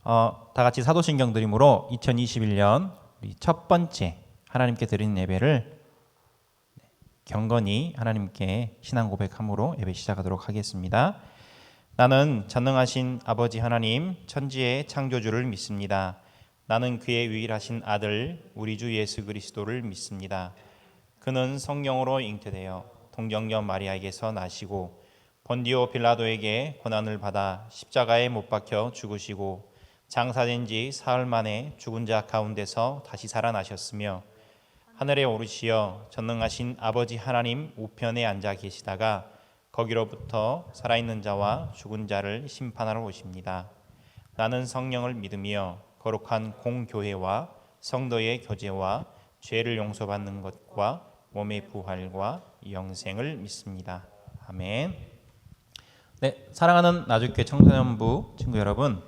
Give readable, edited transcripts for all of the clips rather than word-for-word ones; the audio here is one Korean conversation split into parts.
다 같이 사도신경 드림으로 2021년 우리 첫 번째 하나님께 드리는 예배를 경건히 하나님께 신앙 고백함으로 예배 시작하도록 하겠습니다. 나는 전능하신 아버지 하나님 천지의 창조주를 믿습니다. 나는 그의 유일하신 아들 우리 주 예수 그리스도를 믿습니다. 그는 성령으로 잉태되어 동정녀 마리아에게서 나시고 본디오 빌라도에게 고난을 받아 십자가에 못 박혀 죽으시고 장사된 지 사흘 만에 죽은 자 가운데서 다시 살아나셨으며 하늘에 오르시어 전능하신 아버지 하나님 우편에 앉아 계시다가 거기로부터 살아있는 자와 죽은 자를 심판하러 오십니다. 나는 성령을 믿으며 거룩한 공교회와 성도의 교제와 죄를 용서받는 것과 몸의 부활과 영생을 믿습니다. 아멘. 네, 사랑하는 나주교회 청소년부 친구 여러분,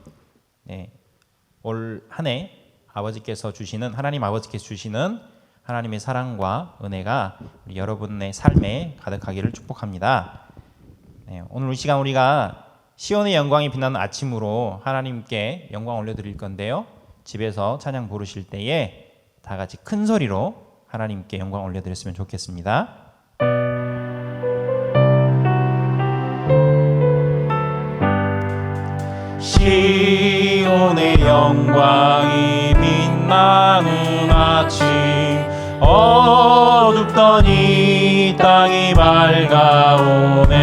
올 한 해 아버지께서 주시는 하나님 아버지께서 주시는 하나님의 사랑과 은혜가 우리 여러분의 삶에 가득하기를 축복합니다. 오늘 이 시간 우리가 시온의 영광이 빛나는 아침으로 하나님께 영광 올려드릴 건데요. 집에서 찬양 부르실 때에 다 같이 큰 소리로 하나님께 영광 올려드렸으면 좋겠습니다. 시온의 영광이 빛나는 아침 어둡던 이 땅이 밝아오네.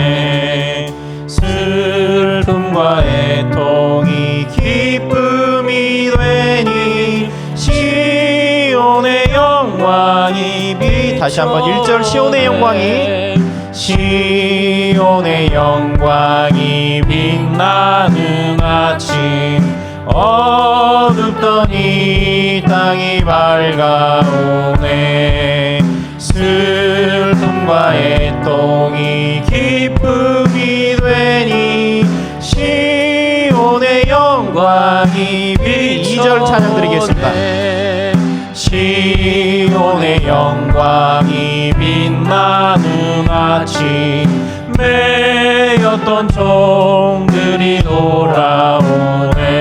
슬픔과 애통이 기쁨이 되니 시온의 영광이 다시 한번 1절 시온의 영광이 시온의 영광이 빛나는 아침 어둡던 이 땅이 밝아오네. 슬픔과 애통이 기쁨이 되니 시온의 영광이 2절 찬양 드리겠습니다. 시온의 영광이 빛나는 아침 매였던 종들이 돌아오네.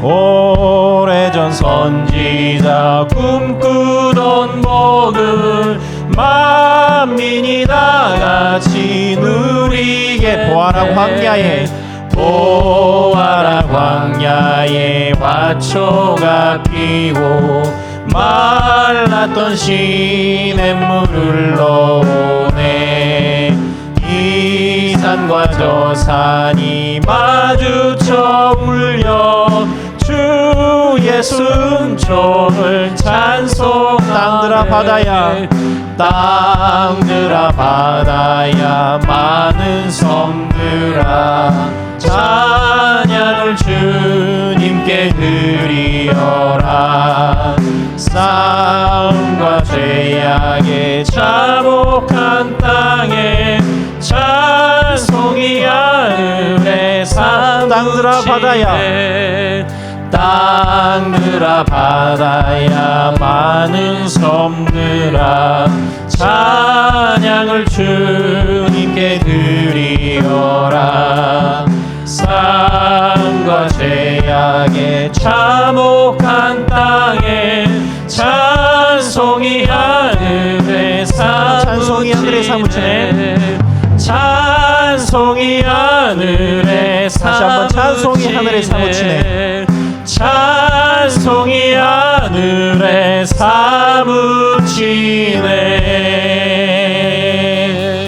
오래전 선지자 꿈꾸던 복을 만민이 다같이 누리게. 보아라 광야에 보아라 광야에 화초가 피고 말랐던 시냇물을 흘러오네. 이 산과 저 산이 마주쳐 울려 주 예수 은총을 찬송. 땅들아 바다야 땅들아 바다야 많은 섬들아 찬양을 주님께 드리어라. 싸움과 죄악에 자복한 땅에 찬송이 하늘에 땅들아 바다야 땅들아 바다야 많은 섬들아 찬양을 주님께 드리어라. 싸움과 죄악에 자복한 땅에 찬송이 하늘에 사무치네. 찬송이 하늘에 다시 한번 찬송이 하늘에 사무치네. 찬송이 하늘에 사무치네.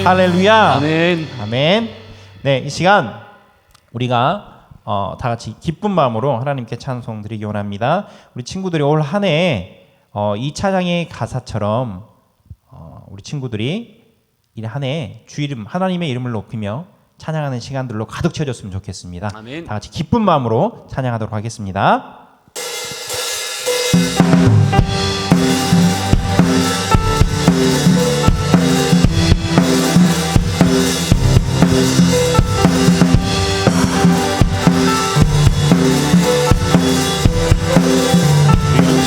할렐루야. 아멘. 아멘. 네, 이 시간 우리가 다 같이 기쁜 마음으로 하나님께 찬송 드리기 원합니다. 우리 친구들이 올 한 해 이 찬양의 가사처럼 우리 친구들이 이 한 해 주 이름 하나님의 이름을 높이며 찬양하는 시간들로 가득 채워졌으면 좋겠습니다. 아멘. 다 같이 기쁜 마음으로 찬양하도록 하겠습니다.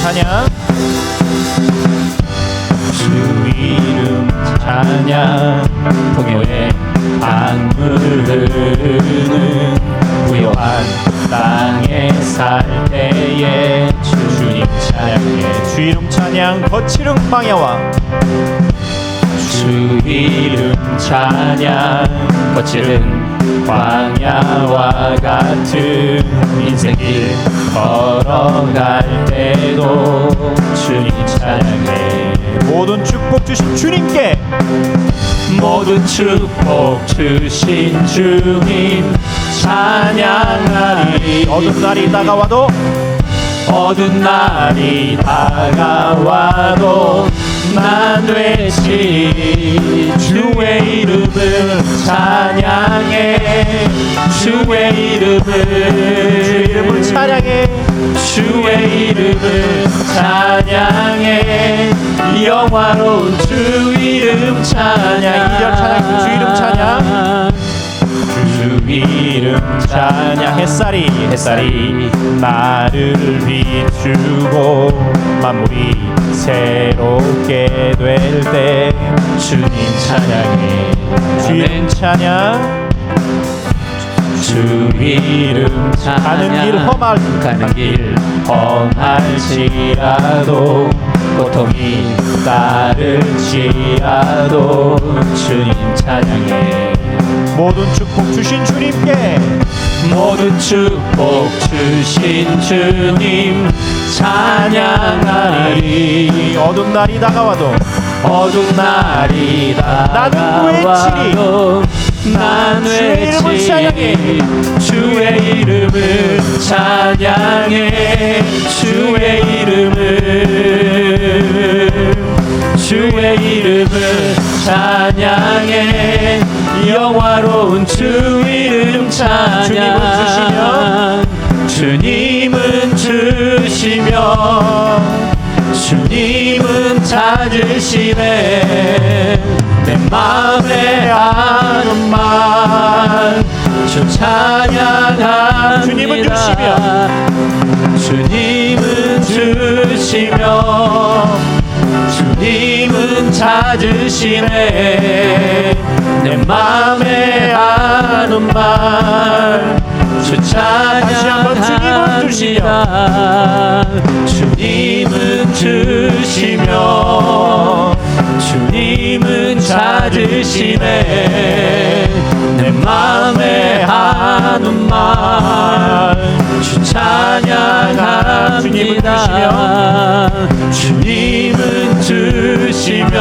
찬양 주 이름 찬양 동요에 강물 흐르는 부요한 땅에 살 때에 주님 찬양해. 주 이름 찬양 거칠은 광야와 주 이름 찬양 거칠은 광야와 같은 인생길 걸어갈 때도 주님 찬양해. 모든 축복 주신 주님께 모든 축복 주신 주님 찬양하리. 어두운 날이 다가와도 어두운 날이 다가와도 난 외치 주의 이름을 찬양해. 주의 이름을 찬양해. 주의 이름을 찬양해. 영화로운 주 이름 찬양. 2절 찬양. 주 이름 찬양. 주 이름 찬양. 햇살이 나를 비추고 만물이 새롭게 될 때 주님 찬양해. 주 이름 찬양. 주 이름 찬양. 가는 길 험할지라도 고통이 따를지라도 주님 찬양해. 모든 축복 주신 주님께 모든 축복 주신 주님 찬양하리. 어두운 날이 다가와도 어두운 날이 다가와도 난 외치리 주의 이름을 찬양해. 주의 이름을 찬양해. 영화로운 주 이름 찬양. 주님은 주시며 주님은 찾으시네. 내 맘에 하는 말 주 찬양합니다. 주님은 주시며 주님은 찾으시네. 내 맘에 하는 말 주 찬양합니다. 주님은 주시며 주님은 찾으시네. 내 맘에 하는 말 주 찬양합니다. 주님은 주시며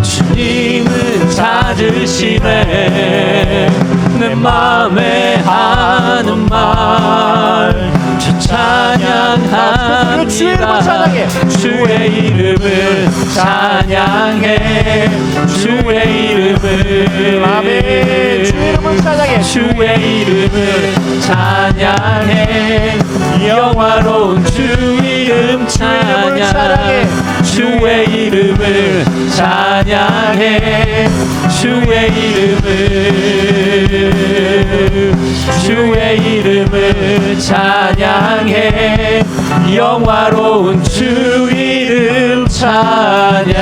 주님은 찾으시네. 내 맘에 하는 말 주 찬양합니다. 주의 이름을 찬양해. 주의 이름을 아멘. 주의 이름을 찬양해. 영화로운 주 이름 찬양해. 주의 이름을 찬양해. 주의 이름을 찬양해. 영화로운 주 이름 찬양.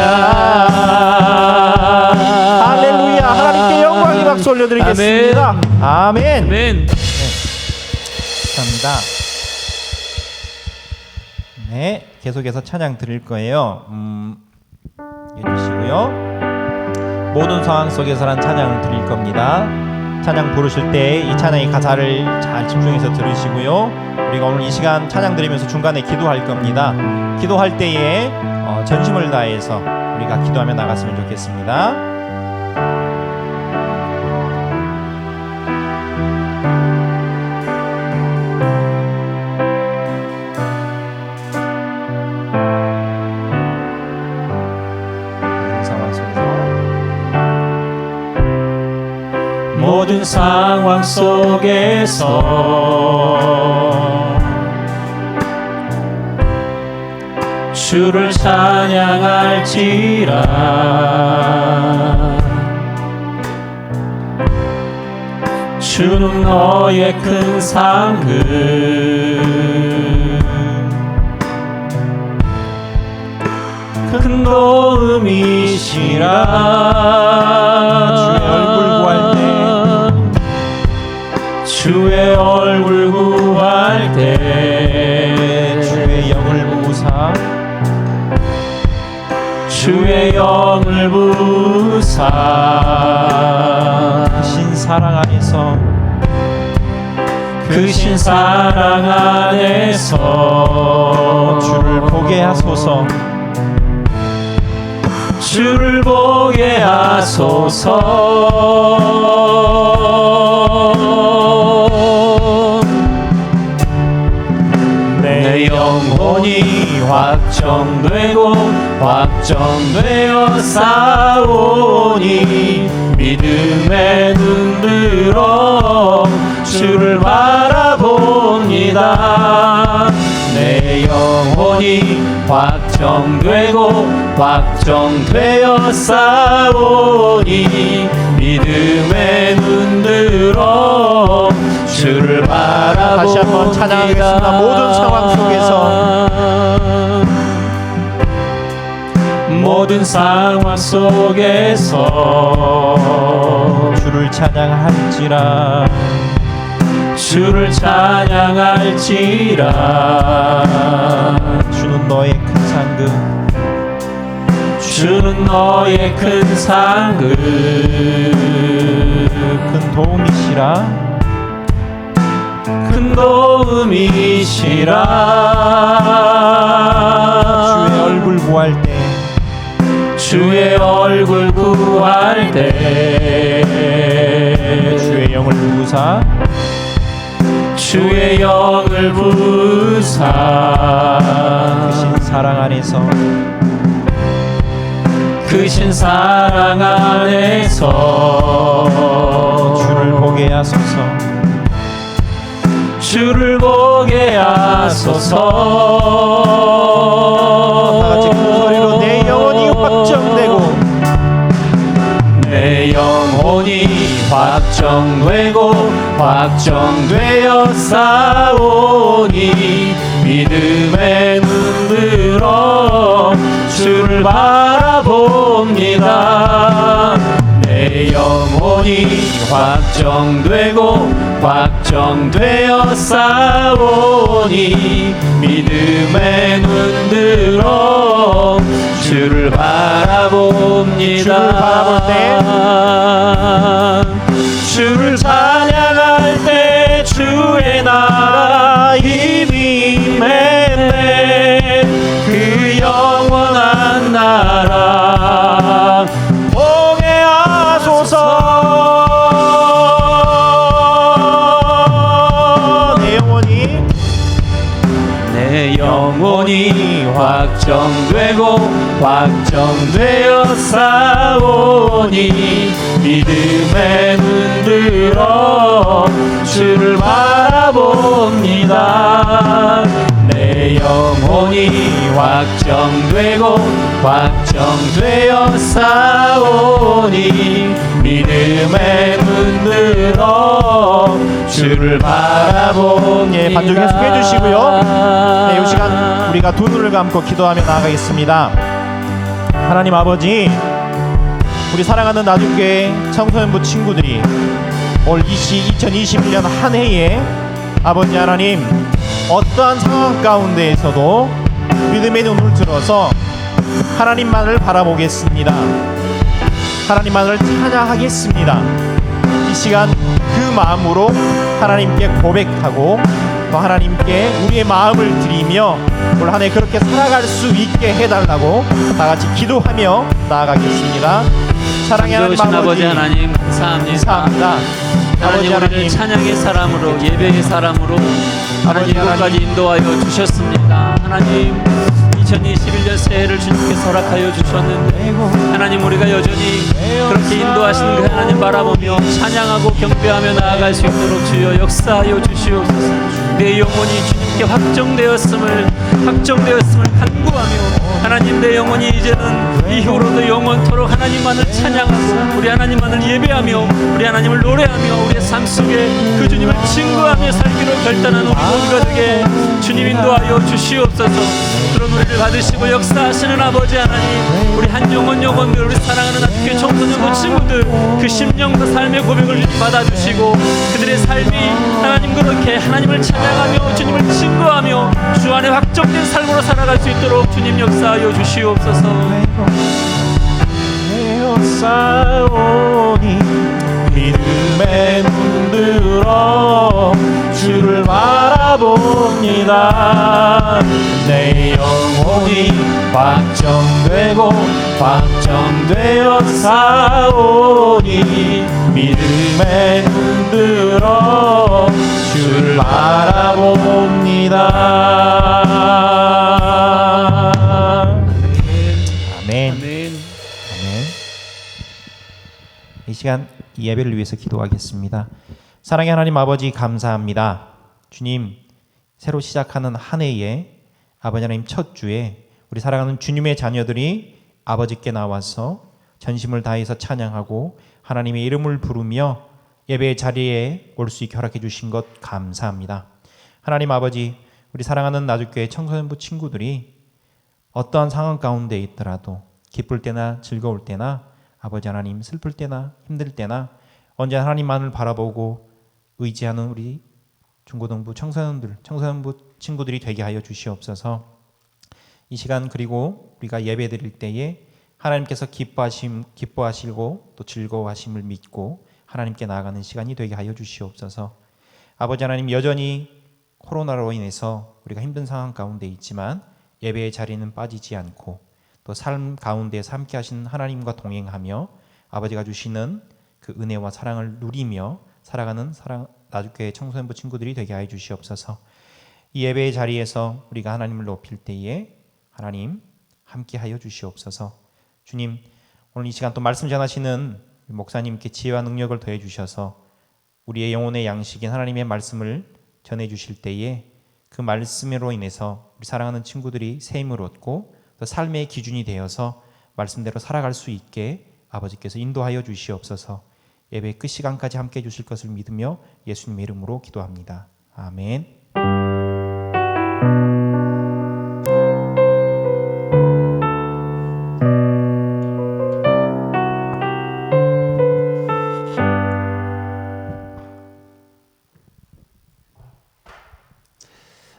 할렐루야. 하나님께 영광의 박수 올려드리겠습니다. 아멘. 아멘. 감사합니다. 네, 계속해서 찬양 드릴 거예요. 해주시고요. 모든 상황 속에서란 찬양을 드릴 겁니다. 찬양 부르실 때 이 찬양의 가사를 잘 집중해서 들으시고요. 우리가 오늘 이 시간 찬양 드리면서 중간에 기도할 겁니다. 기도할 때에 전심을 다해서 우리가 기도하며 나갔으면 좋겠습니다. 모든 상황 속에서 주를 찬양할지라. 주는 너의 큰 상급, 큰 도움이시라. 주의 얼굴 구할 때 주의 얼굴 구할 때 주의 영을 부으사 주의 영을 부으사 크신 사랑 안에서 크신 사랑 안에서 주를 보게 하소서 주를 보게 하소서 내 영혼이 확정되고 확정되어 싸우니 믿음의 눈들어 주를 바라봅니다. 내 영혼이 확정되고 확정되어 싸우니 믿음의 눈들어 주를 바라봅니다. 다시 한번 찬양하겠습니다. 모든 상황 속에서 모든 상황 속에서 주를 찬양할지라 주를 찬양할지라 주는 너의 큰 상급 주는 너의 큰 상급 큰 도움이시라 큰 도움이시라 주의 얼굴 구할 때 주의 얼굴 구할 때 주의 영을 부으사 주의 영을 부으사 크신 사랑 안에서 크신 사랑 안에서 주를 보게 하소서 주를 보게 하소서 다같이 큰 소리로 내 영혼이 확정되고 내 영혼이 확정되고 확정되어 싸우니 믿음의 눈들어 주를 바라봅니다. 내 영혼이 확정되고 확정되어 싸우니 믿음의 눈들어 주를 바라봅니다. 주를 바라볼 때 주를 찬양할 때 주의 나라 힘이 임했네. 그 영원한 나라 보게 하소서. 내 영혼이 확정되고 확정되어 싸우니 믿음의 눈들어 주를 바라봅니다. 내 영혼이 확정되고 확정되어 싸우니 믿음의 눈들어 주를 바라봅니다. 예, 반주 계속해 주시고요. 네, 이 시간 우리가 두 눈을 감고 기도하며 나아가겠습니다. 하나님 아버지, 우리 사랑하는 나주교회 청소년부 친구들이 올 2021년 한 해에 아버지 하나님 어떠한 상황 가운데에서도 믿음의 눈을 들어서 하나님만을 바라보겠습니다. 하나님만을 찬양하겠습니다. 이 시간 그 마음으로 하나님께 고백하고 또 하나님께 우리의 마음을 드리며 올 한 해 그렇게 살아갈 수 있게 해달라고 다같이 기도하며 나아가겠습니다. 사랑의 하나님 아버지 하나님 감사합니다. 감사합니다. 하나님 우리를 찬양의 사람으로 예배의 사람으로 하나님 이곳까지 인도하여 주셨습니다. 하나님 2021년 새해를 주님께서 허락하여 주셨는데 하나님 우리가 여전히 그렇게 인도하시는 그 하나님 바라보며 찬양하고 경배하며 나아갈 수 있도록 주여 역사하여 주시옵소서. 내 영혼이 주님께 확정되었음을 간구하며 하나님 내 영혼이 이제는 이후로도 영원토록 하나님만을 찬양하고 우리 하나님만을 예배하며 우리 하나님을 노래하며 우리의 삶 속에 그 주님을 증거하며 살기로 결단한 우리 모두가 되게 주님 인도하여 주시옵소서. 그런 우리를 받으시고 역사하시는 아버지 하나님, 우리 한 영혼들, 우리 사랑하는 학교 청소년부 친구들, 그 심령과 삶의 고백을 주님 받아주시고 그들의 삶이 하나님 그렇게 하나님을 찬양하며 주님을 증거하며 주 안에 확정된 삶으로 살아갈 수 있도록 주님 역사하여 주시옵소서. 싸우니 믿음의 눈들어 주를 바라봅니다. 내 영혼이 확정되어 싸우니 믿음의 눈들어 주를 바라봅니다. 아멘. 아멘. 이 시간 이 예배를 위해서 기도하겠습니다. 사랑의 하나님 아버지 감사합니다. 주님, 새로 시작하는 한 해에 아버지 하나님 첫 주에 우리 사랑하는 주님의 자녀들이 아버지께 나와서 전심을 다해서 찬양하고 하나님의 이름을 부르며 예배의 자리에 올 수 있게 허락해 주신 것 감사합니다. 하나님 아버지, 우리 사랑하는 나주교회 청소년부 친구들이 어떠한 상황 가운데 있더라도 기쁠 때나 즐거울 때나 아버지 하나님 슬플 때나 힘들 때나 언제나 하나님만을 바라보고 의지하는 우리 중고등부 청소년부 친구들이 되게 하여 주시옵소서. 이 시간 그리고 우리가 예배 드릴 때에 하나님께서 기뻐하시고 또 즐거워하심을 믿고 하나님께 나아가는 시간이 되게 하여 주시옵소서. 아버지 하나님, 여전히 코로나로 인해서 우리가 힘든 상황 가운데 있지만 예배의 자리는 빠지지 않고 또 삶 가운데서 함께 하시는 하나님과 동행하며 아버지가 주시는 그 은혜와 사랑을 누리며 살아가는 나주교회 청소년부 친구들이 되게 하여 주시옵소서. 이 예배의 자리에서 우리가 하나님을 높일 때에 하나님 함께 하여 주시옵소서. 주님, 오늘 이 시간 또 말씀 전하시는 목사님께 지혜와 능력을 더해 주셔서 우리의 영혼의 양식인 하나님의 말씀을 전해 주실 때에 그 말씀으로 인해서 우리 사랑하는 친구들이 새 힘을 얻고 또 삶의 기준이 되어서 말씀대로 살아갈 수 있게 아버지께서 인도하여 주시옵소서. 예배 끝 시간까지 함께 해주실 것을 믿으며 예수님의 이름으로 기도합니다. 아멘.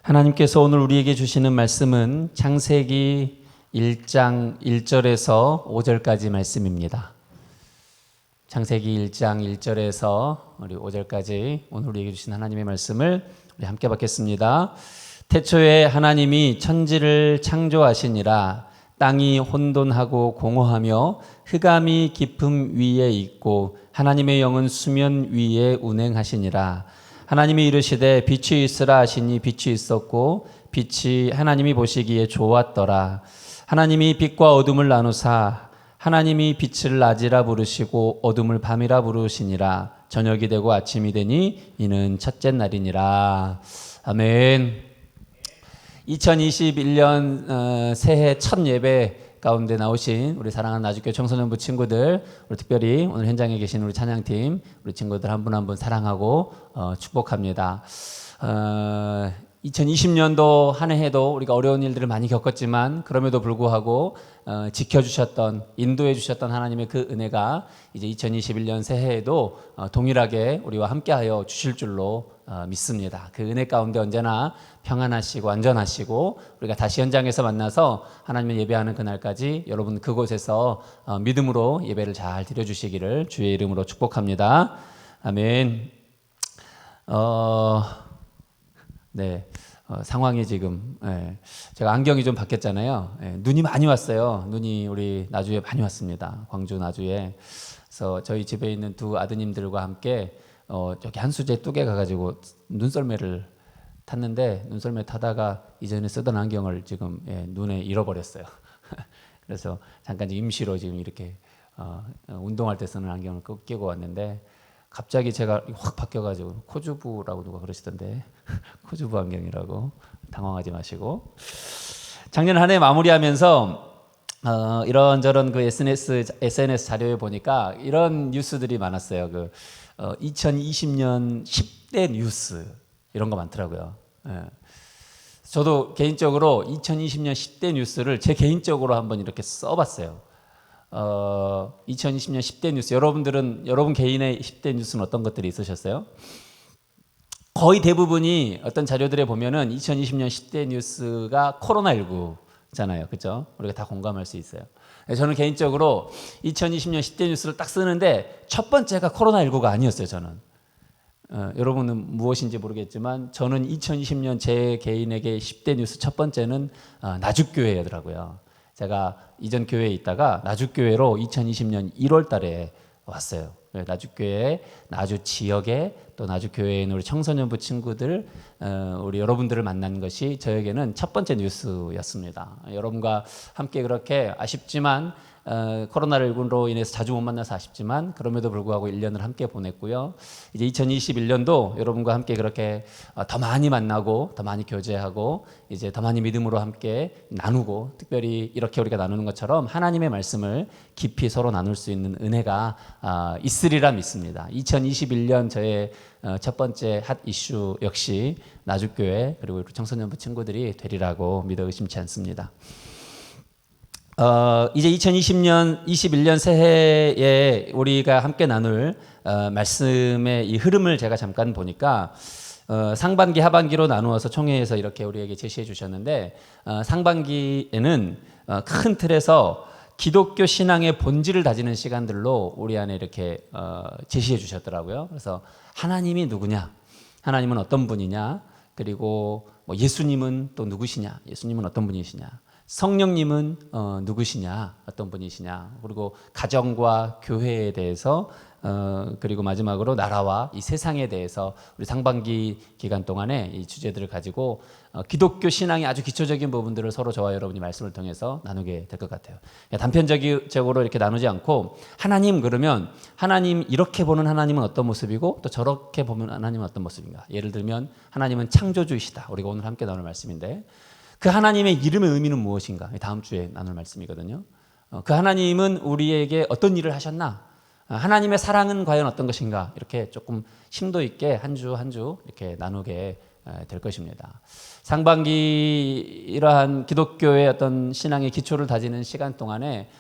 하나님께서 오늘 우리에게 주시는 말씀은 창세기 1장 1절에서 5절까지 말씀입니다. 창세기 1장 1절에서 우리 5절까지 오늘 우리에게 주신 하나님의 말씀을 우리 함께 받겠습니다. 태초에 하나님이 천지를 창조하시니라. 땅이 혼돈하고 공허하며 흑암이 깊음 위에 있고 하나님의 영은 수면 위에 운행하시니라. 하나님이 이르시되 빛이 있으라 하시니 빛이 있었고 빛이 하나님이 보시기에 좋았더라. 하나님이 빛과 어둠을 나누사 하나님이 빛을 낮이라 부르시고 어둠을 밤이라 부르시니라. 저녁이 되고 아침이 되니 이는 첫째 날이니라. 아멘. 2021년 새해 첫 예배 가운데 나오신 우리 사랑하는 나주교회 청소년부 친구들, 우리 특별히 오늘 현장에 계신 우리 찬양팀, 우리 친구들 한 분 한 분 사랑하고 축복합니다. 2020년도 한 해도 우리가 어려운 일들을 많이 겪었지만 그럼에도 불구하고 지켜주셨던, 인도해 주셨던 하나님의 그 은혜가 이제 2021년 새해에도 동일하게 우리와 함께하여 주실 줄로 믿습니다. 그 은혜 가운데 언제나 평안하시고 안전하시고 우리가 다시 현장에서 만나서 하나님을 예배하는 그날까지 여러분 그곳에서 믿음으로 예배를 잘 드려주시기를 주의 이름으로 축복합니다. 아멘. 네, 상황이 지금 제가 안경이 좀 바뀌었잖아요. 눈이 많이 왔어요. 눈이 우리 나주에 많이 왔습니다. 광주 나주에. 그래서 저희 집에 있는 두 아드님들과 함께 저기 한수제 뚝에 가가지고 눈썰매를 탔는데 눈썰매 타다가 이전에 쓰던 안경을 지금 눈에 잃어버렸어요. 그래서 잠깐 임시로 지금 이렇게 운동할 때 쓰는 안경을 끼고 왔는데 갑자기 제가 확 바뀌어가지고 코주부라고 누가 그러시던데 코주부 안경이라고 당황하지 마시고 작년 한 해 마무리하면서 이런저런 그 SNS 자료에 보니까 이런 뉴스들이 많았어요. 그 2020년 10대 뉴스 이런 거 많더라고요. 저도 개인적으로 2020년 10대 뉴스를 제 개인적으로 한번 이렇게 써봤어요. 2020년 10대 뉴스, 여러분 개인의 10대 뉴스는 어떤 것들이 있으셨어요? 거의 대부분이 어떤 자료들에 보면은 2020년 10대 뉴스가 코로나19잖아요. 그죠? 우리가 다 공감할 수 있어요. 저는 개인적으로 2020년 10대 뉴스를 딱 쓰는데 첫 번째가 코로나19가 아니었어요, 저는. 여러분은 무엇인지 모르겠지만 저는 2020년 제 개인에게 10대 뉴스 첫 번째는 나죽교회더라고요. 제가 이전 교회에 있다가 나죽교회로 2020년 1월 달에 왔어요. 나죽교회, 나주 지역에 또 나죽교회에 있는 우리 청소년부 친구들, 우리 여러분들을 만난 것이 저에게는 첫 번째 뉴스였습니다. 여러분과 함께 그렇게 아쉽지만 코로나19로 인해서 자주 못 만나서 아쉽지만 그럼에도 불구하고 1년을 함께 보냈고요. 이제 2021년도 여러분과 함께 그렇게 더 많이 만나고 더 많이 교제하고 이제 더 많이 믿음으로 함께 나누고 특별히 이렇게 우리가 나누는 것처럼 하나님의 말씀을 깊이 서로 나눌 수 있는 은혜가 있으리라 믿습니다. 2021년 저의 첫 번째 핫 이슈 역시 나죽교회 그리고 우리 청소년부 친구들이 되리라고 믿어 의심치 않습니다. 이제 2020년, 21년 새해에 우리가 함께 나눌 말씀의 이 흐름을 제가 잠깐 보니까 상반기, 하반기로 나누어서 총회에서 이렇게 우리에게 제시해 주셨는데 상반기에는 큰 틀에서 기독교 신앙의 본질을 다지는 시간들로 우리 안에 이렇게 제시해 주셨더라고요. 그래서 하나님이 누구냐, 하나님은 어떤 분이냐, 그리고 뭐 예수님은 또 누구시냐, 예수님은 어떤 분이시냐, 성령님은 누구시냐, 어떤 분이시냐, 그리고 가정과 교회에 대해서 그리고 마지막으로 나라와 이 세상에 대해서 우리 상반기 기간 동안에 이 주제들을 가지고 기독교 신앙의 아주 기초적인 부분들을 서로 저와 여러분이 말씀을 통해서 나누게 될 것 같아요. 단편적으로 이렇게 나누지 않고 하나님 그러면 하나님 이렇게 보는 하나님은 어떤 모습이고 또 저렇게 보면 하나님은 어떤 모습인가. 예를 들면 하나님은 창조주이시다. 우리가 오늘 함께 나눌 말씀인데 그 하나님의 이름의 의미는 무엇인가? 다음 주에 나눌 말씀이거든요. 그 하나님은 우리에게 어떤 일을 하셨나? 하나님의 사랑은 과연 어떤 것인가? 이렇게 조금 심도 있게 한 주 한 주 이렇게 나누게 될 것입니다. 상반기 이러한 기독교의 어떤 신앙의 기초를 다지는 시간 동안에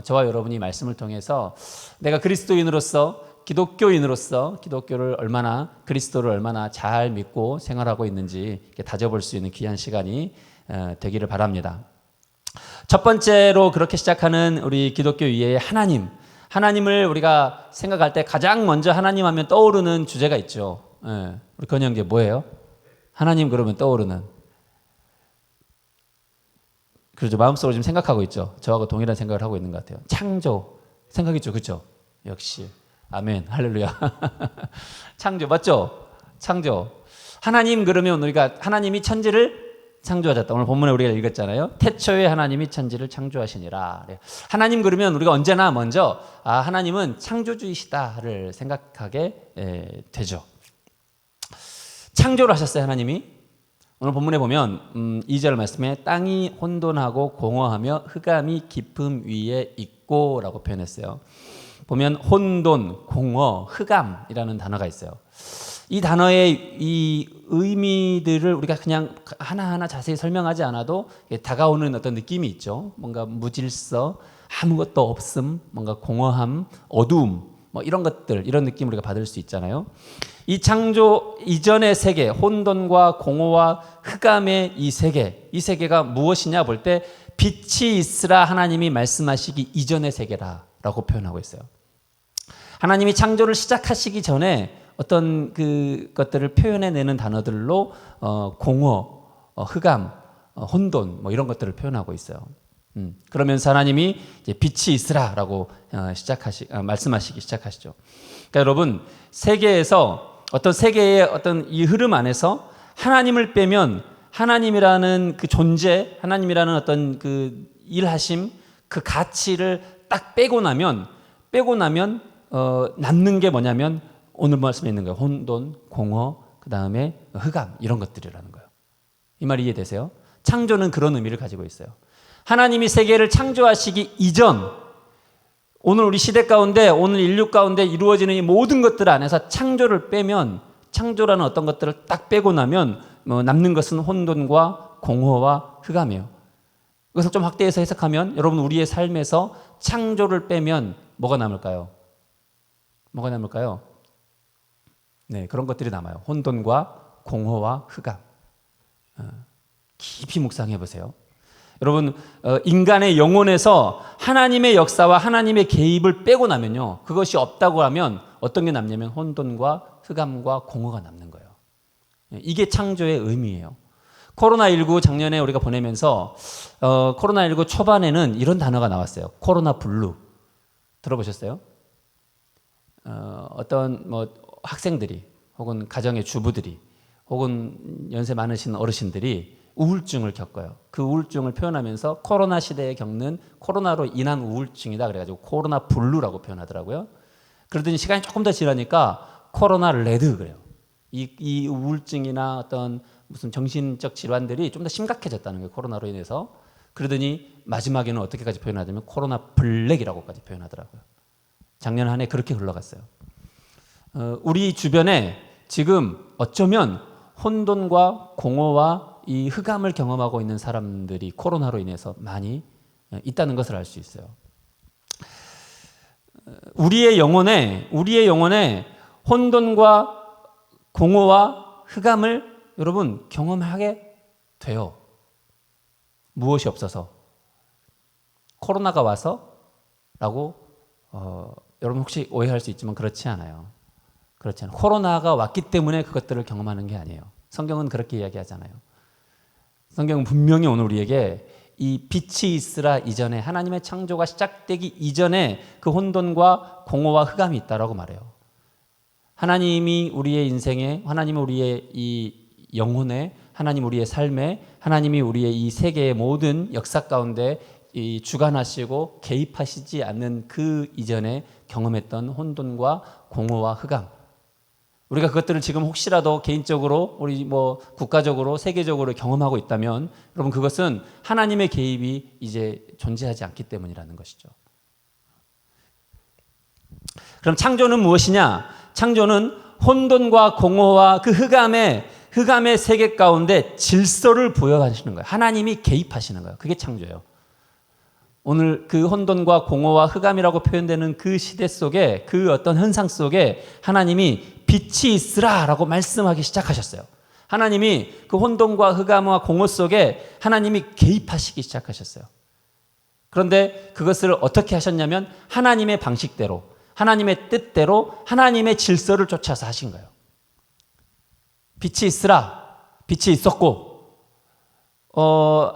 저와 여러분이 말씀을 통해서 내가 그리스도인으로서 기독교인으로서 기독교를 얼마나 그리스도를 얼마나 잘 믿고 생활하고 있는지 이렇게 다져볼 수 있는 귀한 시간이 되기를 바랍니다. 첫 번째로 그렇게 시작하는 우리 기독교 이해의 하나님을 우리가 생각할 때 가장 먼저 하나님 하면 떠오르는 주제가 있죠. 우리 건희 형제 뭐예요? 하나님 그러면 떠오르는. 그렇죠. 마음속으로 지금 생각하고 있죠. 저하고 동일한 생각을 하고 있는 것 같아요. 창조 생각이죠. 그렇죠. 역시 아멘 할렐루야. 창조 맞죠? 창조. 하나님 그러면 우리가 하나님이 천지를 창조하셨다. 오늘 본문에 우리가 읽었잖아요. 태초에 하나님이 천지를 창조하시니라. 하나님 그러면 우리가 언제나 먼저 하나님은 창조주이시다를 생각하게 되죠. 창조를 하셨어요. 하나님이. 오늘 본문에 보면 2절 말씀에 땅이 혼돈하고 공허하며 흑암이 깊음 위에 있고 라고 표현했어요. 보면 혼돈, 공허, 흑암이라는 단어가 있어요. 이 단어의 이 의미들을 우리가 그냥 하나하나 자세히 설명하지 않아도 다가오는 어떤 느낌이 있죠. 뭔가 무질서, 아무것도 없음, 뭔가 공허함, 어두움, 뭐 이런 것들, 이런 느낌을 우리가 받을 수 있잖아요. 이 창조 이전의 세계, 혼돈과 공허와 흑암의 이 세계가 무엇이냐 볼 때 빛이 있으라 하나님이 말씀하시기 이전의 세계라라고 표현하고 있어요. 하나님이 창조를 시작하시기 전에 어떤 그 것들을 표현해내는 단어들로 공허, 흑암, 혼돈 뭐 이런 것들을 표현하고 있어요. 그러면서 하나님이 이제 빛이 있으라라고 말씀하시기 시작하시죠. 그러니까 여러분 세계에서 어떤 세계의 어떤 이 흐름 안에서 하나님을 빼면 하나님이라는 그 존재, 하나님이라는 어떤 그 일하심, 그 가치를 딱 빼고 나면 남는 게 뭐냐면 오늘 말씀에 있는 거예요. 혼돈, 공허, 그 다음에 흑암 이런 것들이라는 거예요. 이 말 이해되세요? 창조는 그런 의미를 가지고 있어요. 하나님이 세계를 창조하시기 이전 오늘 우리 시대 가운데 오늘 인류 가운데 이루어지는 이 모든 것들 안에서 창조를 빼면 창조라는 어떤 것들을 딱 빼고 나면 남는 것은 혼돈과 공허와 흑암이에요. 이것을 좀 확대해서 해석하면 여러분 우리의 삶에서 창조를 빼면 뭐가 남을까요? 뭐가 남을까요? 네, 그런 것들이 남아요. 혼돈과 공허와 흑암. 깊이 묵상해 보세요. 여러분 인간의 영혼에서 하나님의 역사와 하나님의 개입을 빼고 나면요, 그것이 없다고 하면 어떤 게 남냐면 혼돈과 흑암과 공허가 남는 거예요. 이게 창조의 의미예요. 코로나19 작년에 우리가 보내면서 코로나19 초반에는 이런 단어가 나왔어요. 코로나 블루. 들어보셨어요? 어떤 뭐 학생들이 혹은 가정의 주부들이 혹은 연세 많으신 어르신들이 우울증을 겪어요. 그 우울증을 표현하면서 코로나 시대에 겪는 코로나로 인한 우울증이다 그래가지고 코로나 블루라고 표현하더라고요. 그러더니 시간이 조금 더 지나니까 코로나 레드 그래요. 이 우울증이나 어떤 무슨 정신적 질환들이 좀 더 심각해졌다는 거예요. 코로나로 인해서. 그러더니 마지막에는 어떻게까지 표현하냐면 코로나 블랙이라고까지 표현하더라고요. 작년 한 해 그렇게 흘러갔어요. 우리 주변에 지금 어쩌면 혼돈과 공허와 이 흑암을 경험하고 있는 사람들이 코로나로 인해서 많이 있다는 것을 알 수 있어요. 우리의 영혼에 혼돈과 공허와 흑암을 여러분 경험하게 돼요. 무엇이 없어서? 코로나가 와서? 라고 여러분 혹시 오해할 수 있지만 그렇지 않아요. 그렇지 않아요. 코로나가 왔기 때문에 그것들을 경험하는 게 아니에요. 성경은 그렇게 이야기하잖아요. 성경은 분명히 오늘 우리에게 이 빛이 있으라 이전에, 하나님의 창조가 시작되기 이전에 그 혼돈과 공허와 흑암이 있다라고 말해요. 하나님이 우리의 인생에, 하나님이 우리의 이 영혼에, 하나님 우리의 삶에, 하나님이 우리의 이 세계의 모든 역사 가운데 이 주관하시고 개입하시지 않는 그 이전에 경험했던 혼돈과 공허와 흑암. 우리가 그것들을 지금 혹시라도 개인적으로, 우리 뭐 국가적으로, 세계적으로 경험하고 있다면 여러분 그것은 하나님의 개입이 이제 존재하지 않기 때문이라는 것이죠. 그럼 창조는 무엇이냐? 창조는 혼돈과 공허와 그 흑암의 세계 가운데 질서를 부여하시는 거예요. 하나님이 개입하시는 거예요. 그게 창조예요. 오늘 그 혼돈과 공허와 흑암이라고 표현되는 그 시대 속에, 그 어떤 현상 속에 하나님이 빛이 있으라 라고 말씀하기 시작하셨어요. 하나님이 그 혼돈과 흑암과 공허 속에 하나님이 개입하시기 시작하셨어요. 그런데 그것을 어떻게 하셨냐면 하나님의 방식대로, 하나님의 뜻대로, 하나님의 질서를 쫓아서 하신 거예요. 빛이 있으라, 빛이 있었고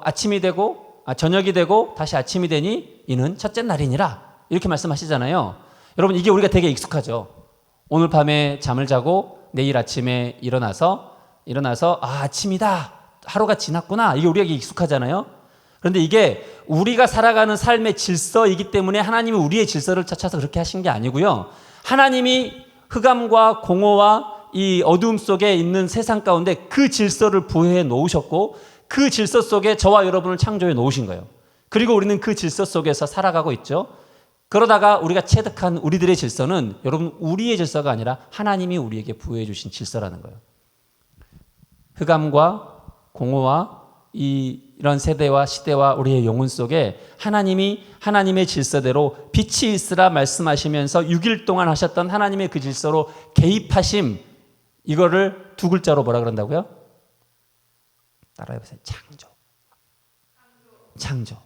아침이 되고 저녁이 되고 다시 아침이 되니 이는 첫째 날이니라, 이렇게 말씀하시잖아요. 여러분 이게 우리가 되게 익숙하죠. 오늘 밤에 잠을 자고 내일 아침에 일어나서 아침이다, 하루가 지났구나, 이게 우리에게 익숙하잖아요. 그런데 이게 우리가 살아가는 삶의 질서이기 때문에 하나님이 우리의 질서를 찾아서 그렇게 하신 게 아니고요. 하나님이 흑암과 공허와 이 어두움 속에 있는 세상 가운데 그 질서를 부여해 놓으셨고 그 질서 속에 저와 여러분을 창조해 놓으신 거예요. 그리고 우리는 그 질서 속에서 살아가고 있죠. 그러다가 우리가 체득한 우리들의 질서는 여러분 우리의 질서가 아니라 하나님이 우리에게 부여해 주신 질서라는 거예요. 흑암과 공허와 이런 세대와 시대와 우리의 영혼 속에 하나님이 하나님의 질서대로 빛이 있으라 말씀하시면서 6일 동안 하셨던 하나님의 그 질서로 개입하심, 이거를 두 글자로 뭐라 그런다고요? 따라해보세요. 창조.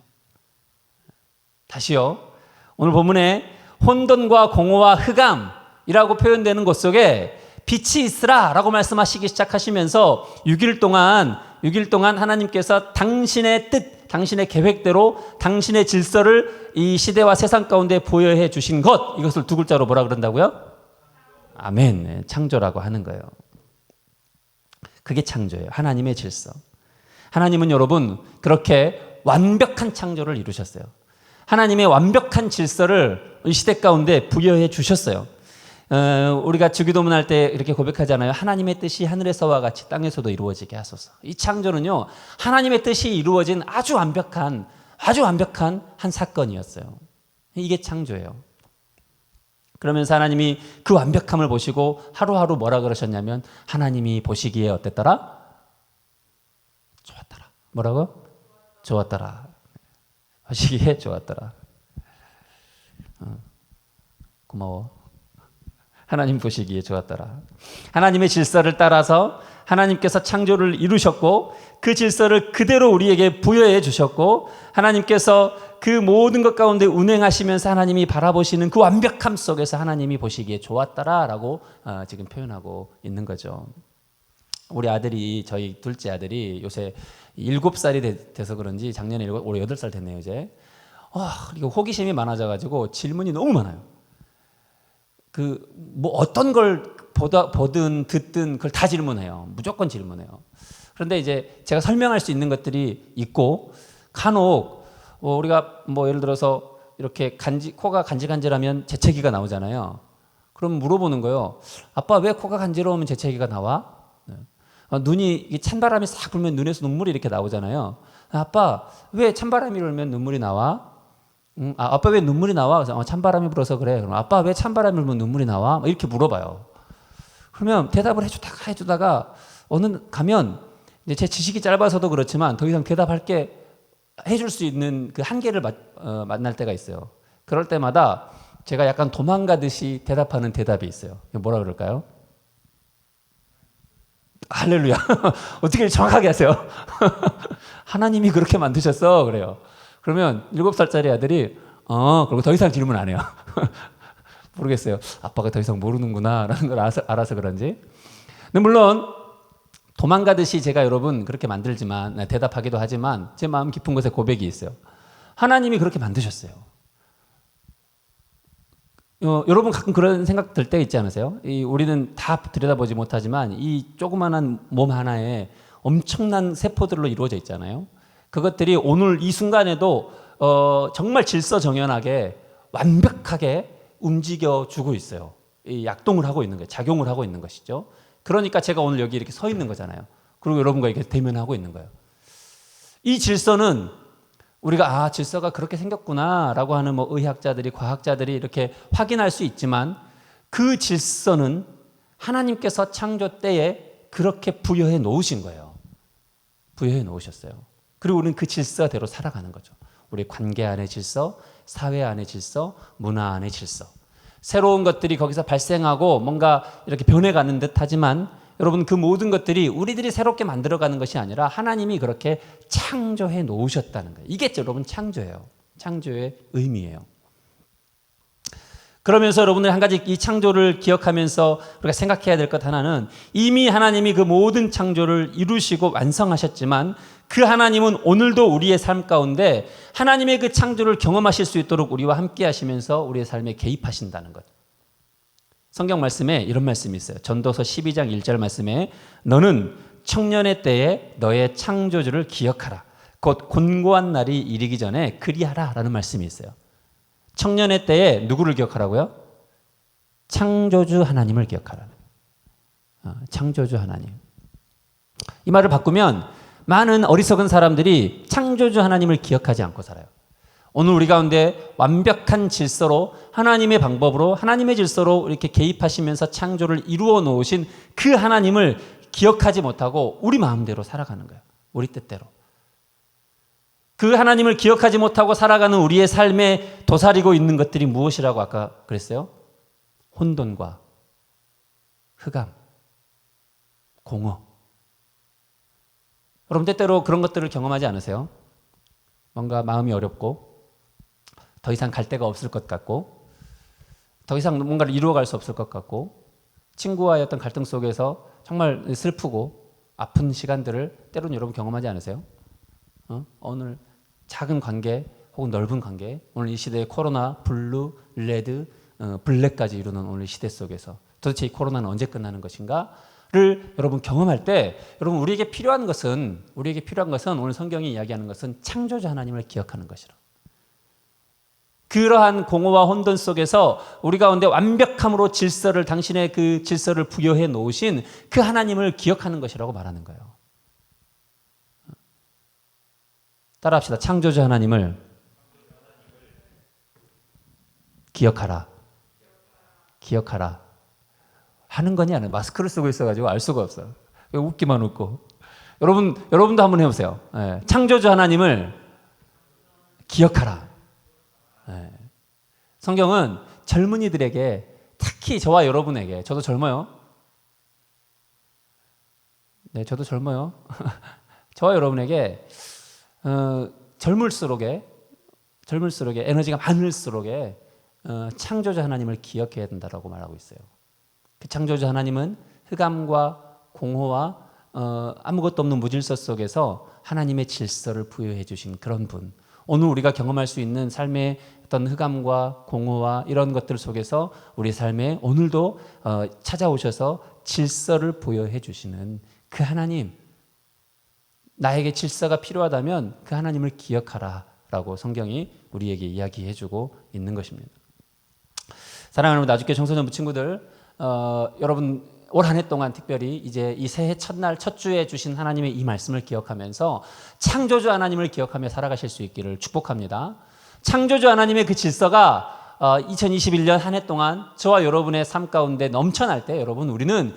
다시요. 오늘 본문에 혼돈과 공허와 흑암이라고 표현되는 곳 속에 빛이 있으라 라고 말씀하시기 시작하시면서 6일 동안 하나님께서 당신의 뜻, 당신의 계획대로 당신의 질서를 이 시대와 세상 가운데 보여해 주신 것, 이것을 두 글자로 뭐라 그런다고요? 아멘. 창조라고 하는 거예요. 그게 창조예요. 하나님의 질서. 하나님은 여러분 그렇게 완벽한 창조를 이루셨어요. 하나님의 완벽한 질서를 이 시대 가운데 부여해 주셨어요. 우리가 주기도문 할 때 이렇게 고백하잖아요. 하나님의 뜻이 하늘에서와 같이 땅에서도 이루어지게 하소서. 이 창조는요, 하나님의 뜻이 이루어진 아주 완벽한 한 사건이었어요. 이게 창조예요. 그러면서 하나님이 그 완벽함을 보시고 하루하루 뭐라 그러셨냐면 하나님이 보시기에 어땠더라? 좋았더라. 뭐라고? 좋았더라. 보시기에 좋았더라. 고마워. 하나님 보시기에 좋았더라. 하나님의 질서를 따라서 하나님께서 창조를 이루셨고 그 질서를 그대로 우리에게 부여해 주셨고 하나님께서 그 모든 것 가운데 운행하시면서 하나님이 바라보시는 그 완벽함 속에서 하나님이 보시기에 좋았더라라고 지금 표현하고 있는 거죠. 우리 아들이 저희 둘째 아들이 요새 7살이 돼서 그런지 작년에 올해 8살 됐네요 이제. 그리고 호기심이 많아져가지고 질문이 너무 많아요. 그 뭐 어떤 걸 보든 듣든 그걸 다 질문해요. 무조건 질문해요. 그런데 이제 제가 설명할 수 있는 것들이 있고 간혹 우리가 뭐 예를 들어서 이렇게 코가 간질간질하면 재채기가 나오잖아요. 그럼 물어보는 거예요. 아빠 왜 코가 간지러우면 재채기가 나와? 눈이 찬바람이 싹 불면 눈에서 눈물이 이렇게 나오잖아요. 아빠 왜 찬바람이 불면 눈물이 나와? 아빠 왜 눈물이 나와? 그래서 찬바람이 불어서 그래. 그럼 아빠 왜 찬바람이 불면 눈물이 나와? 이렇게 물어봐요. 그러면 대답을 해주다가 어느 가면 이제 제 지식이 짧아서도 그렇지만 더 이상 대답할게 해줄 수 있는 그 한계를 만날 때가 있어요. 그럴 때마다 제가 약간 도망가듯이 대답하는 대답이 있어요. 뭐라 그럴까요? 할렐루야. 어떻게 정확하게 하세요? 하나님이 그렇게 만드셨어. 그래요. 그러면 7살짜리 아들이 그리고 더 이상 질문 안 해요. 모르겠어요. 아빠가 더 이상 모르는구나 라는 걸 알아서 그런지. 근데 물론 도망가듯이 제가 여러분 그렇게 만들지만 대답하기도 하지만 제 마음 깊은 곳에 고백이 있어요. 하나님이 그렇게 만드셨어요. 여러분 가끔 그런 생각 들 때 있지 않으세요? 우리는 다 들여다보지 못하지만 이 조그마한 몸 하나에 엄청난 세포들로 이루어져 있잖아요. 그것들이 오늘 이 순간에도 정말 질서정연하게 완벽하게 움직여주고 있어요. 약동을 하고 있는 거예요. 작용을 하고 있는 것이죠. 그러니까 제가 오늘 여기 이렇게 서 있는 거잖아요. 그리고 여러분과 이렇게 대면하고 있는 거예요. 이 질서는 우리가 질서가 그렇게 생겼구나라고 하는 뭐 의학자들이 과학자들이 이렇게 확인할 수 있지만 그 질서는 하나님께서 창조 때에 그렇게 부여해 놓으신 거예요. 부여해 놓으셨어요. 그리고 우리는 그 질서대로 살아가는 거죠. 우리 관계 안의 질서, 사회 안의 질서, 문화 안의 질서. 새로운 것들이 거기서 발생하고 뭔가 이렇게 변해가는 듯 하지만 여러분 그 모든 것들이 우리들이 새롭게 만들어가는 것이 아니라 하나님이 그렇게 창조해 놓으셨다는 거예요. 이게 여러분 창조예요. 창조의 의미예요. 그러면서 여러분들 한 가지 이 창조를 기억하면서 우리가 생각해야 될 것 하나는 이미 하나님이 그 모든 창조를 이루시고 완성하셨지만 그 하나님은 오늘도 우리의 삶 가운데 하나님의 그 창조를 경험하실 수 있도록 우리와 함께 하시면서 우리의 삶에 개입하신다는 것. 성경 말씀에 이런 말씀이 있어요. 전도서 12장 1절 말씀에 너는 청년의 때에 너의 창조주를 기억하라. 곧 곤고한 날이 이르기 전에 그리하라 라는 말씀이 있어요. 청년의 때에 누구를 기억하라고요? 창조주 하나님을 기억하라. 창조주 하나님. 이 말을 바꾸면 많은 어리석은 사람들이 창조주 하나님을 기억하지 않고 살아요. 오늘 우리 가운데 완벽한 질서로 하나님의 방법으로 하나님의 질서로 이렇게 개입하시면서 창조를 이루어 놓으신 그 하나님을 기억하지 못하고 우리 마음대로 살아가는 거예요. 우리 뜻대로. 그 하나님을 기억하지 못하고 살아가는 우리의 삶에 도사리고 있는 것들이 무엇이라고 아까 그랬어요? 혼돈과 흑암, 공허. 여러분 때때로 그런 것들을 경험하지 않으세요? 뭔가 마음이 어렵고 더 이상 갈 데가 없을 것 같고 더 이상 뭔가를 이루어갈 수 없을 것 같고 친구와의 어떤 갈등 속에서 정말 슬프고 아픈 시간들을 때로는 여러분 경험하지 않으세요? 오늘 작은 관계 혹은 넓은 관계 오늘 이 시대의 코로나, 블루, 레드, 블랙까지 이루는 오늘 이 시대 속에서 도대체 이 코로나는 언제 끝나는 것인가를 여러분 경험할 때 여러분 우리에게 필요한 것은 오늘 성경이 이야기하는 것은 창조주 하나님을 기억하는 것이라. 그러한 공허와 혼돈 속에서 우리 가운데 완벽함으로 질서를 당신의 그 질서를 부여해 놓으신 그 하나님을 기억하는 것이라고 말하는 거예요. 따라합시다. 창조주 하나님을 기억하라. 기억하라. 하는 거냐? 마스크를 쓰고 있어가지고 알 수가 없어. 웃기만 웃고. 여러분도 한번 해보세요. 예, 창조주 하나님을 기억하라. 예. 성경은 젊은이들에게, 특히 저와 여러분에게, 저도 젊어요. 네, 저도 젊어요. 저와 여러분에게 젊을수록에 에너지가 많을수록에 창조주 하나님을 기억해야 된다라고 말하고 있어요. 그 창조주 하나님은 흑암과 공허와 아무것도 없는 무질서 속에서 하나님의 질서를 부여해 주신 그런 분. 오늘 우리가 경험할 수 있는 삶의 어떤 흑암과 공허와 이런 것들 속에서 우리 삶에 오늘도 찾아오셔서 질서를 부여해 주시는 그 하나님, 나에게 질서가 필요하다면 그 하나님을 기억하라 라고 성경이 우리에게 이야기해 주고 있는 것입니다. 사랑하는 나주교 청소년부 친구들, 여러분 올 한 해 동안 특별히 이제 이 새해 첫날 첫 주에 주신 하나님의 이 말씀을 기억하면서 창조주 하나님을 기억하며 살아가실 수 있기를 축복합니다. 창조주 하나님의 그 질서가 2021년 한 해 동안 저와 여러분의 삶 가운데 넘쳐날 때, 여러분, 우리는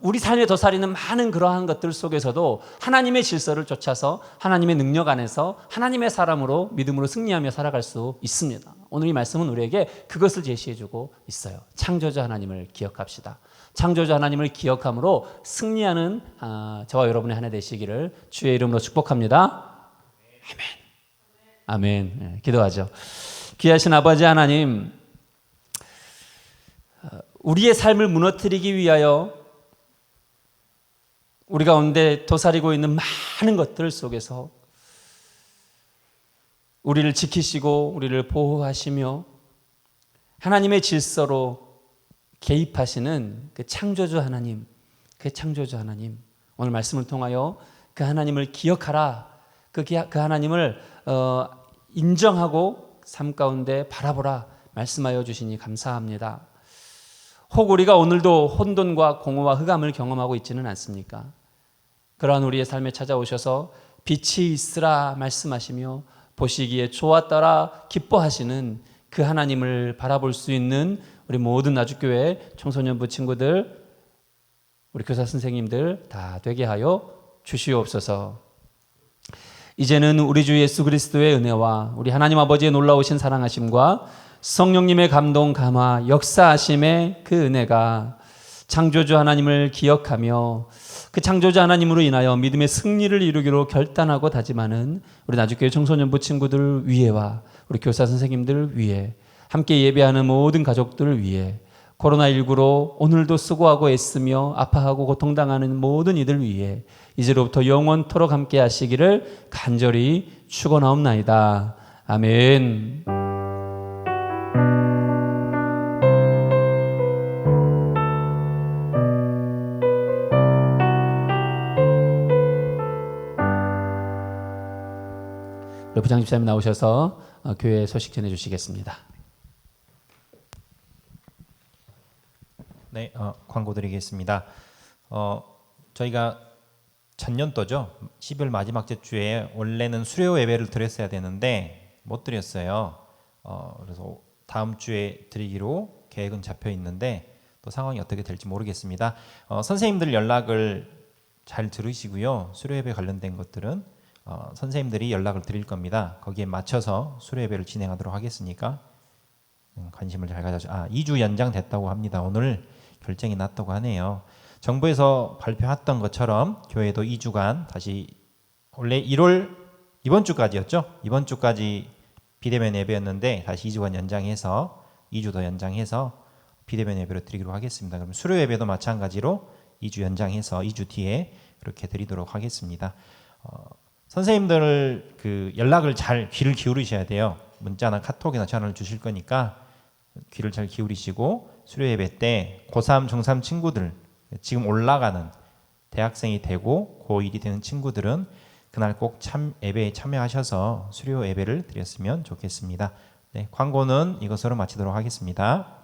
우리 삶에 도사리는 많은 그러한 것들 속에서도 하나님의 질서를 쫓아서 하나님의 능력 안에서 하나님의 사람으로 믿음으로 승리하며 살아갈 수 있습니다. 오늘 이 말씀은 우리에게 그것을 제시해주고 있어요. 창조주 하나님을 기억합시다. 창조주 하나님을 기억함으로 승리하는 저와 여러분의 한 해 되시기를 주의 이름으로 축복합니다. 아멘. 아멘. 네, 기도하죠. 귀하신 아버지 하나님, 우리의 삶을 무너뜨리기 위하여 우리 가운데 도사리고 있는 많은 것들 속에서 우리를 지키시고 우리를 보호하시며 하나님의 질서로 개입하시는 그 창조주 하나님, 그 창조주 하나님, 오늘 말씀을 통하여 그 하나님을 기억하라, 그 하나님을 인정하고 삶 가운데 바라보라 말씀하여 주시니 감사합니다. 혹 우리가 오늘도 혼돈과 공허와 흑암을 경험하고 있지는 않습니까? 그러한 우리의 삶에 찾아오셔서 빛이 있으라 말씀하시며 보시기에 좋았더라 기뻐하시는 그 하나님을 바라볼 수 있는 우리 모든 나주교회 청소년부 친구들, 우리 교사 선생님들 다 되게 하여 주시옵소서. 이제는 우리 주 예수 그리스도의 은혜와 우리 하나님 아버지의 놀라우신 사랑하심과 성령님의 감동, 감화, 역사하심의 그 은혜가 창조주 하나님을 기억하며 그 창조주 하나님으로 인하여 믿음의 승리를 이루기로 결단하고 다짐하는 우리 나주교회 청소년부 친구들 위에와 우리 교사 선생님들 위에, 함께 예배하는 모든 가족들 위에, 코로나19로 오늘도 수고하고 애쓰며 아파하고 고통당하는 모든 이들 위에 이제로부터 영원토록 함께 하시기를 간절히 축원하옵나이다. 아멘. 부장 집사님 나오셔서 교회 소식 전해주시겠습니다. 네, 광고 드리겠습니다. 저희가 전년도죠. 12월 마지막 주에 원래는 수료 예배를 드렸어야 되는데 못 드렸어요. 그래서 다음 주에 드리기로 계획은 잡혀 있는데 또 상황이 어떻게 될지 모르겠습니다. 선생님들 연락을 잘 들으시고요. 수료 예배 관련된 것들은 선생님들이 연락을 드릴 겁니다. 거기에 맞춰서 수료 예배를 진행하도록 하겠으니까 관심을 잘 가져주세요. 2주 연장됐다고 합니다. 오늘 결정이 났다고 하네요. 정부에서 발표했던 것처럼 교회도 2주간 다시 원래 1월 이번 주까지였죠. 이번 주까지 비대면 예배였는데 다시 2주간 연장해서 2주 더 연장해서 비대면 예배로 드리기로 하겠습니다. 그럼 수료 예배도 마찬가지로 2주 연장해서 2주 뒤에 그렇게 드리도록 하겠습니다. 선생님들 그 연락을 잘 귀를 기울이셔야 돼요. 문자나 카톡이나 전화를 주실 거니까 귀를 잘 기울이시고 수료 예배 때 고3, 중3 친구들, 지금 올라가는 대학생이 되고 고1이 되는 친구들은 그날 꼭 예배에 참여하셔서 수료 예배를 드렸으면 좋겠습니다. 네, 광고는 이것으로 마치도록 하겠습니다.